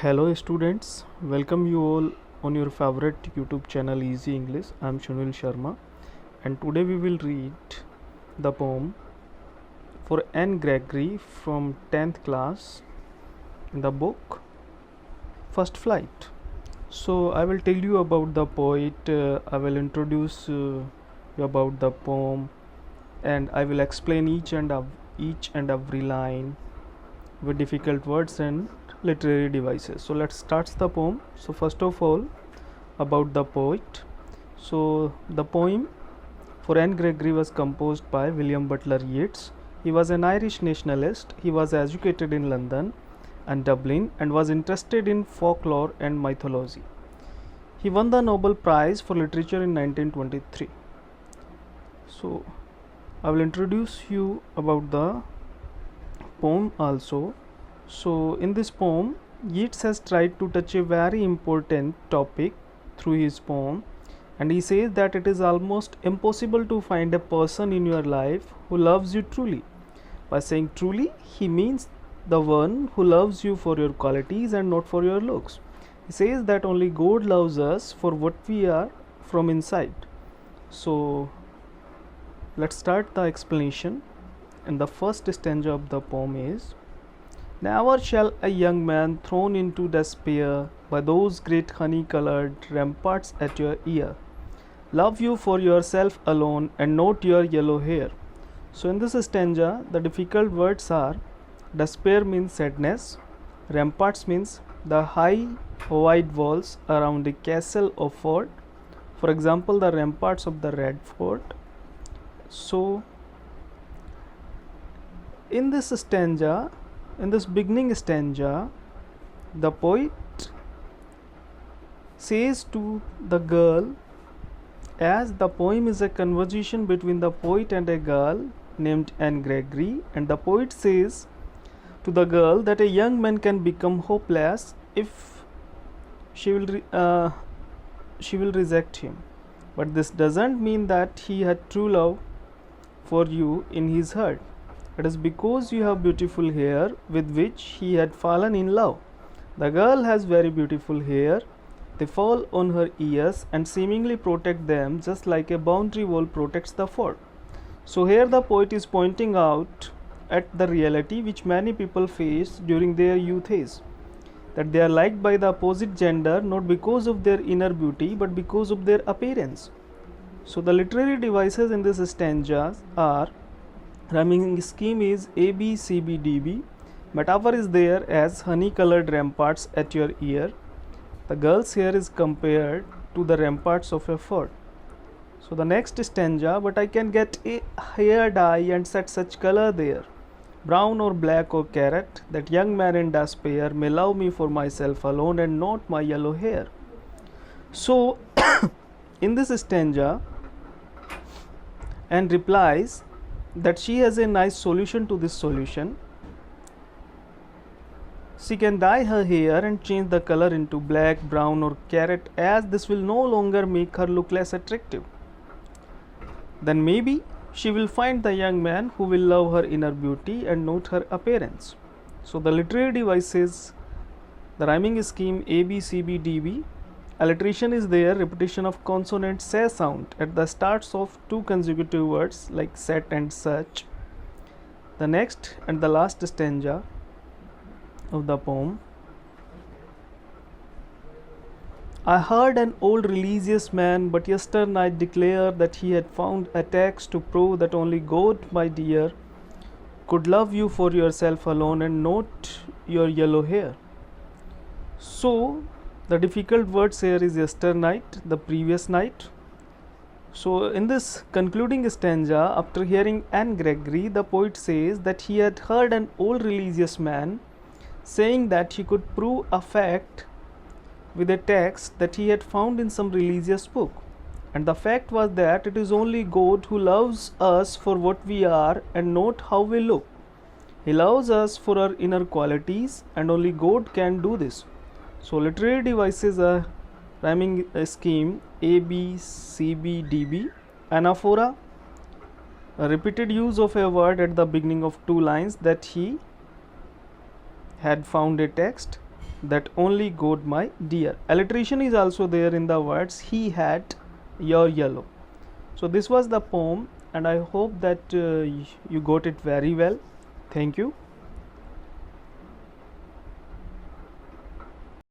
Hello students, welcome you all on your favorite YouTube channel Easy English. I am Shunil Sharma and today we will read the poem for Anne Gregory from 10th class in the book First Flight. So I will tell you about the poet, I will introduce you about the poem, and I will explain each and every line with difficult words and literary devices. So let's start the poem. So first of all, about the poet. So the poem for Anne Gregory was composed by William Butler Yeats. He was an Irish nationalist. He was educated in London and Dublin and was interested in folklore and mythology. He won the Nobel Prize for Literature in 1923. So I will introduce you about the poem also. So in this poem, Yeats has tried to touch a very important topic through his poem, and he says that it is almost impossible to find a person in your life who loves you truly. By saying truly, he means the one who loves you for your qualities and not for your looks. He says that only God loves us for what we are from inside. So let's start the explanation. And the first stanza of the poem is: never shall a young man thrown into despair by those great honey-colored ramparts at your ear love you for yourself alone and not your yellow hair. So in this stanza, the difficult words are: despair means sadness, ramparts means the high white walls around a castle or fort, for example the ramparts of the Red Fort. So in this stanza, in this beginning stanza, the poet says to the girl, as the poem is a conversation between the poet and a girl named Anne Gregory, and the poet says to the girl that a young man can become hopeless if she will reject him, but this doesn't mean that he had true love for you in his heart. It is because you have beautiful hair with which he had fallen in love. The girl has very beautiful hair. They fall on her ears and seemingly protect them just like a boundary wall protects the fort. So here the poet is pointing out at the reality which many people face during their youth age, that they are liked by the opposite gender not because of their inner beauty but because of their appearance. So the literary devices in this stanza are: rhyming scheme is A, B, C, B, D, B. Metaphor is there as honey-colored ramparts at your ear. The girl's hair is compared to the ramparts of a fort. So the next stanza: but I can get a hair dye and set such color there, brown or black or carrot, that young man in despair may love me for myself alone and not my yellow hair. So in this stanza, Anne replies that she has a nice solution to this solution. She can dye her hair and change the color into black, brown or carrot, as this will no longer make her look less attractive. Then maybe she will find the young man who will love her inner beauty and not her appearance. So the literary devices, the rhyming scheme A, B, C, B, D, B. Alliteration is there, repetition of consonant sa sound at the starts of two consecutive words like set and such. The next and the last stanza of the poem: I heard an old religious man but yesternight declare that he had found a text to prove that only God, my dear, could love you for yourself alone and not your yellow hair. So the difficult words here is yesternight, the previous night. So in this concluding stanza, after hearing Anne Gregory, the poet says that he had heard an old religious man saying that he could prove a fact with a text that he had found in some religious book, and the fact was that it is only God who loves us for what we are and not how we look. He loves us for our inner qualities, and only God can do this. So literary devices are rhyming scheme A, B, C, B, D, B. Anaphora, a repeated use of a word at the beginning of two lines that he had found a text. that only God my dear. Alliteration is also there in the words he had, your yellow. So this was the poem, and I hope that you got it very well. Thank you.